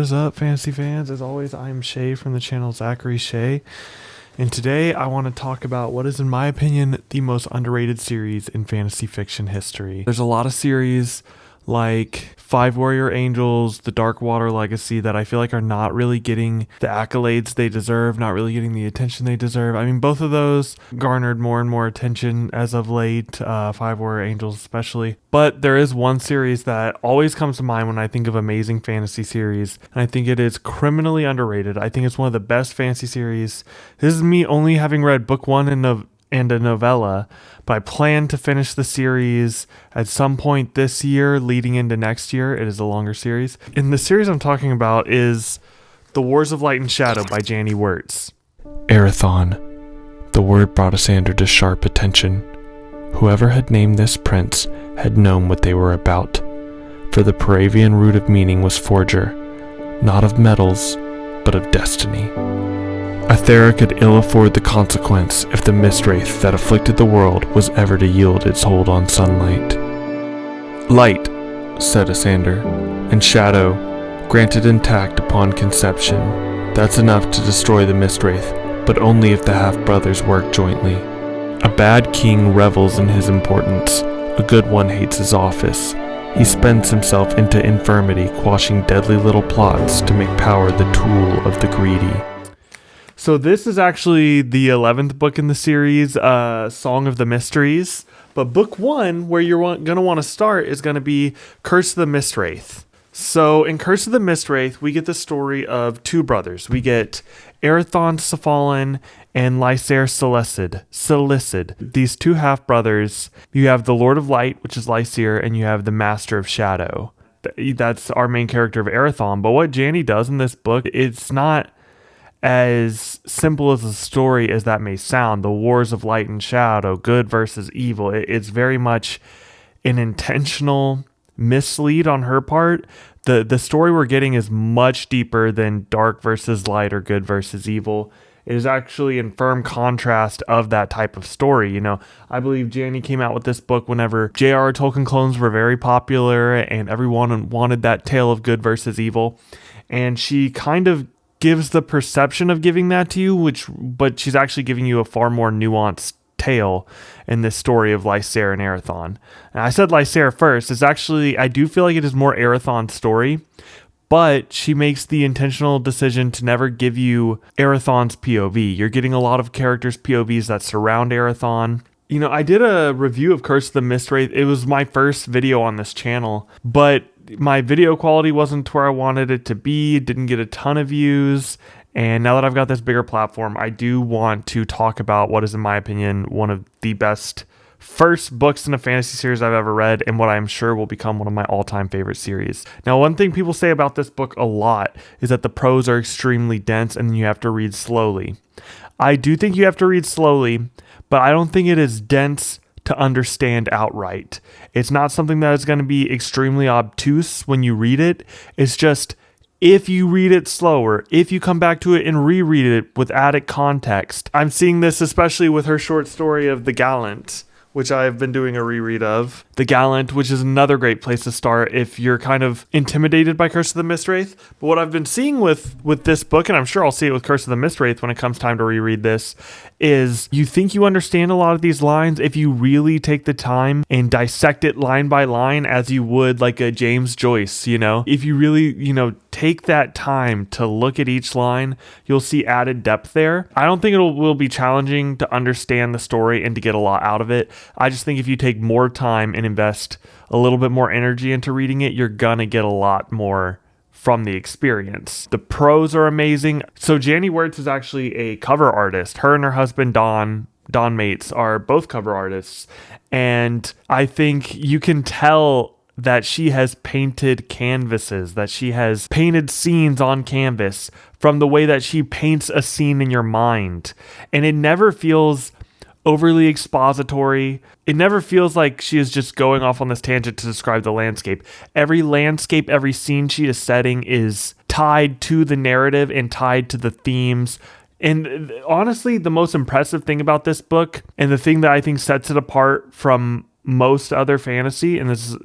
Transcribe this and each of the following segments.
is up, fantasy fans? As always, I'm Shay from the channel Zachary Shay, and today I want to talk about what is, in my opinion, the most underrated series in fantasy fiction history. There's a lot of series like Five Warrior Angels, The Dark Water Legacy that I feel like are not really getting the accolades they deserve, not really getting the attention they deserve. I mean, both of those garnered more and more attention as of late, Five Warrior Angels especially. But there is one series that always comes to mind when I think of amazing fantasy series, and I think it is criminally underrated. I think it's one of the best fantasy series. This is me only having read book one and a novella, but I plan to finish the series at some point this year leading into next year. It is a longer series. And the series I'm talking about is The Wars of Light and Shadow by Janny Wirtz. Arathon. The word brought Asander to sharp attention. Whoever had named this prince had known what they were about, for the Paravian root of meaning was forger, not of metals, but of destiny. Athera could ill afford the consequence if the mistwraith that afflicted the world was ever to yield its hold on sunlight. Light, said Asander, and shadow, granted intact upon conception. That's enough to destroy the mistwraith, but only if the half-brothers work jointly. A bad king revels in his importance. A good one hates his office. He spends himself into infirmity, quashing deadly little plots to make power the tool of the greedy. So this is actually the 11th book in the series, Song of the Mysteries. But book one, where you're going to want to start, is going to be Curse of the Mistwraith. So in Curse of the Mistwraith, we get the story of two brothers. We get Arathon Cephalon and Lysair Seleucid. These two half-brothers. You have the Lord of Light, which is Lysair, and you have the Master of Shadow. That's our main character of Arathon. But what Janny does in this book, it's not as simple as a story as that may sound. The wars of light and shadow, good versus evil. It's very much an intentional mislead on her part. The story we're getting is much deeper than dark versus light or good versus evil. It is actually in firm contrast of that type of story. You know, I believe Janny came out with this book whenever J.R.R. Tolkien clones were very popular and everyone wanted that tale of good versus evil. And she kind of gives the perception of giving that to you, but she's actually giving you a far more nuanced tale in this story of Lysair and Arathon. And I said Lysair first. It's actually, I do feel like it is more Arathon's story, but she makes the intentional decision to never give you Arathon's POV. You're getting a lot of characters' POVs that surround Arathon. You know, I did a review of Curse of the Mistwraith. It was my first video on this channel, but my video quality wasn't to where I wanted it to be. It didn't get a ton of views. And now that I've got this bigger platform, I do want to talk about what is, in my opinion, one of the best first books in a fantasy series I've ever read, and what I'm sure will become one of my all-time favorite series. Now, one thing people say about this book a lot is that the prose are extremely dense and you have to read slowly. I do think you have to read slowly, but I don't think it is dense to understand outright. It's not something that is going to be extremely obtuse when you read it. It's just, if you read it slower, if you come back to it and reread it with added context. I'm seeing this especially with her short story of The Gallant, which I've been doing a reread of. The Gallant, which is another great place to start if you're kind of intimidated by Curse of the Mistwraith. But what I've been seeing with this book, and I'm sure I'll see it with Curse of the Mistwraith when it comes time to reread this, is you think you understand a lot of these lines if you really take the time and dissect it line by line as you would like a James Joyce, you know? If you really, take that time to look at each line, you'll see added depth there. I don't think it will be challenging to understand the story and to get a lot out of it. I just think if you take more time and invest a little bit more energy into reading it, you're gonna get a lot more from the experience. The prose are amazing. So Janny Wirtz is actually a cover artist. Her and her husband Don Mates are both cover artists, and I think you can tell that she has painted canvases, that she has painted scenes on canvas from the way that she paints a scene in your mind. And it never feels overly expository. It never feels like she is just going off on this tangent to describe the landscape. Every landscape, every scene she is setting is tied to the narrative and tied to the themes. And honestly, the most impressive thing about this book, and the thing that I think sets it apart from most other fantasy, and this is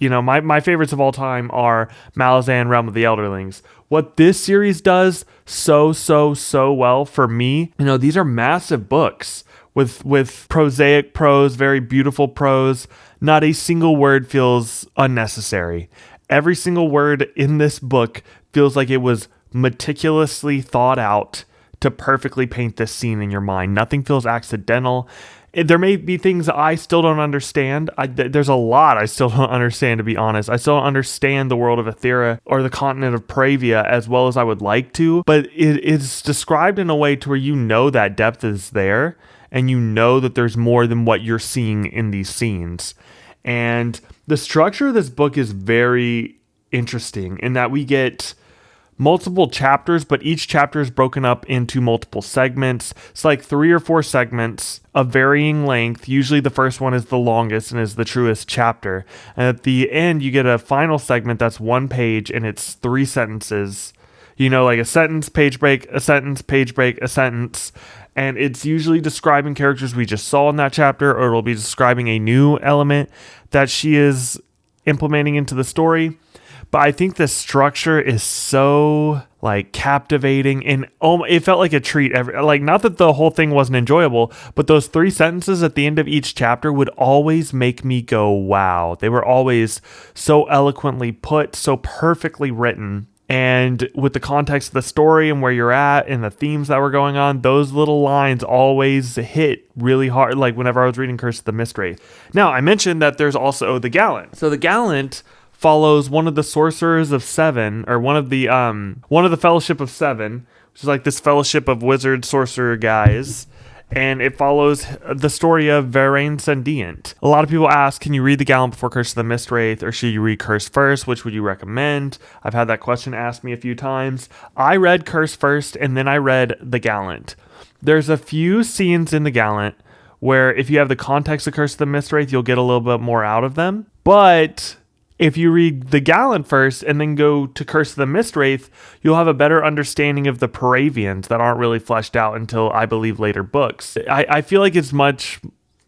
My favorites of all time are Malazan, Realm of the Elderlings. What this series does so well for me, these are massive books with prosaic prose, very beautiful prose. Not a single word feels unnecessary. Every single word in this book feels like it was meticulously thought out to perfectly paint this scene in your mind. Nothing feels accidental. There may be things I still don't understand. There's a lot I still don't understand, to be honest. I still don't understand the world of Ethera or the continent of Pravia as well as I would like to, but it's described in a way to where that depth is there, and that there's more than what you're seeing in these scenes. And the structure of this book is very interesting in that we get multiple chapters, but each chapter is broken up into multiple segments. It's like 3 or 4 segments of varying length. Usually the first one is the longest and is the truest chapter. And at the end, you get a final segment that's 1 page and it's 3 sentences. Like a sentence, page break, a sentence, page break, a sentence. And it's usually describing characters we just saw in that chapter, or it'll be describing a new element that she is implementing into the story. But I think the structure is so captivating, and it felt like a treat. Not that the whole thing wasn't enjoyable, but those 3 sentences at the end of each chapter would always make me go, wow. They were always so eloquently put, so perfectly written. And with the context of the story and where you're at and the themes that were going on, those little lines always hit really hard, like whenever I was reading Curse of the Mistwraith. Now, I mentioned that there's also the Gallant. So the Gallant follows one of the Sorcerers of Seven, or one of the Fellowship of Seven, which is like this fellowship of wizard sorcerer guys. And it follows the story of Varain Sendient. A lot of people ask, can you read the Gallant before Curse of the Mistwraith, or should you read Curse first? Which would you recommend? I've had that question asked me a few times. I read Curse first, and then I read the Gallant. There's a few scenes in the Gallant where if you have the context of Curse of the Mistwraith, you'll get a little bit more out of them. But if you read the Gallant first and then go to Curse of the Mistwraith, you'll have a better understanding of the Paravians that aren't really fleshed out until, I believe, later books. I feel like it's much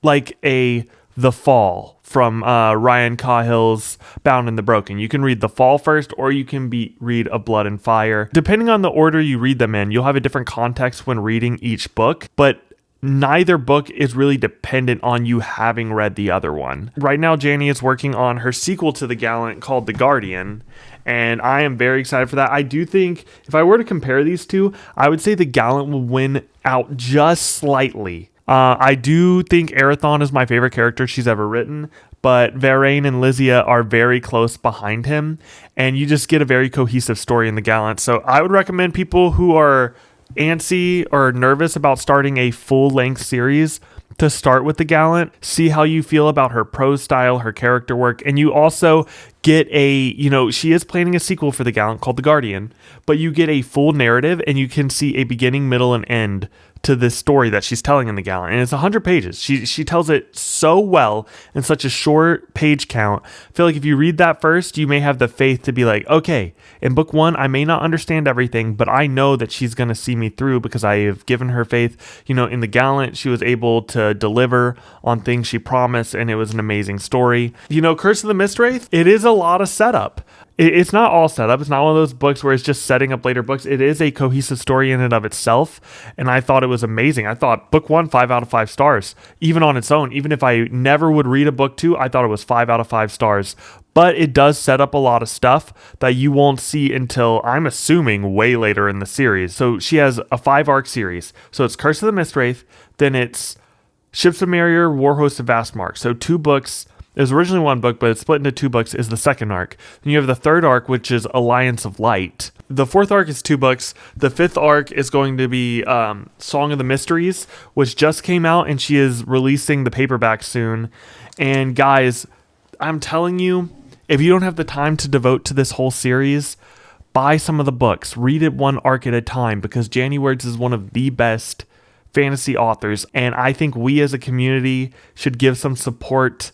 like The Fall from Ryan Cahill's Bound and the Broken. You can read The Fall first, or you can read A Blood and Fire. Depending on the order you read them in, you'll have a different context when reading each book, but neither book is really dependent on you having read the other one. Right now, Janie is working on her sequel to The Gallant called The Guardian, and I am very excited for that. I do think, if I were to compare these two, I would say The Gallant will win out just slightly. I do think Arathon is my favorite character she's ever written, but Varain and Lysia are very close behind him, and you just get a very cohesive story in The Gallant. So I would recommend people who are antsy or nervous about starting a full-length series to start with The Gallant. See how you feel about her prose style, her character work, and you also get she is planning a sequel for The Gallant called The Guardian, but you get a full narrative and you can see a beginning, middle, and end to this story that she's telling in The Gallant. And it's 100 pages. She tells it so well in such a short page count. I feel like if you read that first, you may have the faith to be like, okay, in book 1, I may not understand everything, but I know that she's going to see me through because I have given her faith. In The Gallant, she was able to deliver on things she promised, and it was an amazing story. Curse of the Mistwraith, it is a lot of setup. It's not all setup. It's not one of those books where it's just setting up later books. It is a cohesive story in and of itself, and I thought it was amazing. I thought book 1, 5 out of 5 stars, even on its own. Even if I never would read a book 2, I thought it was 5 out of 5 stars. But it does set up a lot of stuff that you won't see until, I'm assuming, way later in the series. So she has a 5-arc series. So it's Curse of the Mistwraith, then it's Ships of Merrier, Warhost of Vastmark. So 2 books. It was originally 1 book, but it's split into 2 books, is the 2nd arc. Then you have the 3rd arc, which is Alliance of Light. The 4th arc is 2 books. The 5th arc is going to be Song of the Mysteries, which just came out, and she is releasing the paperback soon. And guys, I'm telling you, if you don't have the time to devote to this whole series, buy some of the books. Read it 1 arc at a time, because Janie Words is one of the best fantasy authors, and I think we as a community should give some support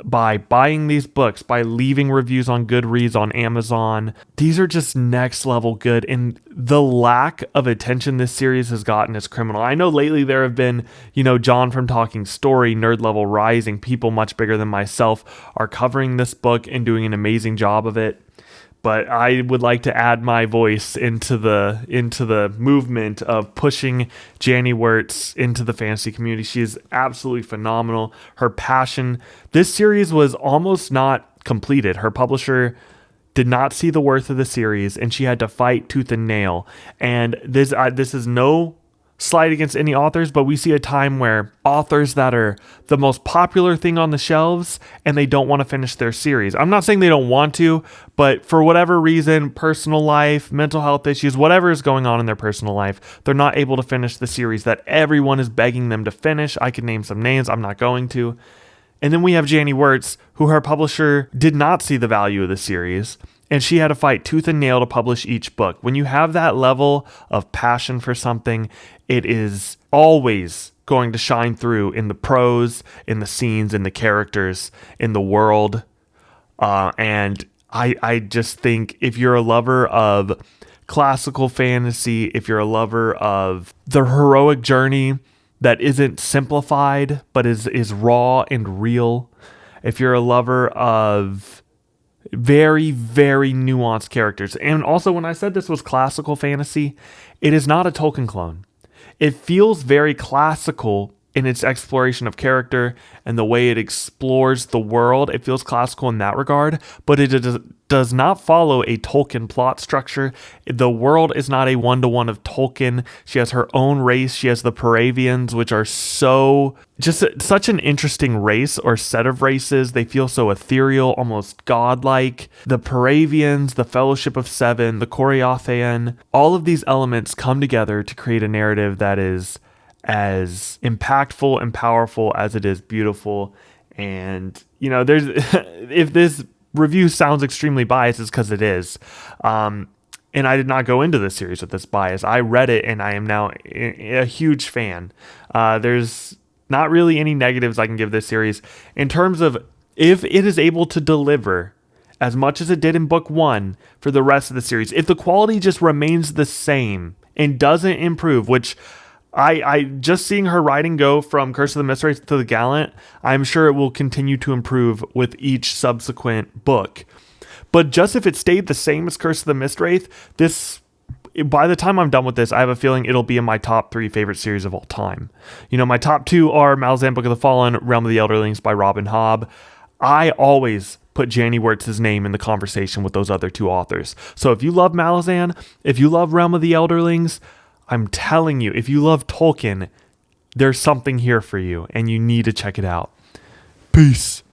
by buying these books, by leaving reviews on Goodreads, on Amazon. These are just next level good. And the lack of attention this series has gotten is criminal. I know lately there have been, John from Talking Story, Nerd Level Rising, people much bigger than myself are covering this book and doing an amazing job of it. But I would like to add my voice into the movement of pushing Janny Wirtz into the fantasy community. She is absolutely phenomenal. Her passion. This series was almost not completed. Her publisher did not see the worth of the series, and she had to fight tooth and nail. And this is no slight against any authors, but we see a time where authors that are the most popular thing on the shelves and they don't want to finish their series. I'm not saying they don't want to, but for whatever reason, personal life, mental health issues, whatever is going on in their personal life, they're not able to finish the series that everyone is begging them to finish. I could name some names, I'm not going to. And then we have Janny Wirtz, who her publisher did not see the value of the series, and she had to fight tooth and nail to publish each book. When you have that level of passion for something, it is always going to shine through in the prose, in the scenes, in the characters, in the world. And I just think if you're a lover of classical fantasy, if you're a lover of the heroic journey that isn't simplified but is raw and real, if you're a lover of very, very nuanced characters. And also, when I said this was classical fantasy, it is not a Tolkien clone. It feels very classical in its exploration of character and the way it explores the world. It feels classical in that regard, but it does not follow a Tolkien plot structure. The world is not a one-to-one of Tolkien. She has her own race. She has the Paravians, which are such an interesting race or set of races. They feel so ethereal, almost godlike. The Paravians, the Fellowship of Seven, the Coriathean, all of these elements come together to create a narrative that is as impactful and powerful as it is beautiful. And there's if this review sounds extremely biased, it's because it is. And I did not go into this series with this bias. I read it and I am now a huge fan. There's not really any negatives I can give this series in terms of if it is able to deliver as much as it did in book 1 for the rest of the series. If the quality just remains the same and doesn't improve, which I just seeing her writing go from Curse of the Mistwraith to the Gallant, I'm sure it will continue to improve with each subsequent book. But just if it stayed the same as Curse of the Mistwraith, by the time I'm done with this, I have a feeling it'll be in my top 3 favorite series of all time. My top 2 are Malazan Book of the Fallen, Realm of the Elderlings by Robin Hobb. I always put Janny Wirtz's name in the conversation with those other 2 authors. So if you love Malazan, if you love Realm of the Elderlings, I'm telling you, if you love Tolkien, there's something here for you, and you need to check it out. Peace.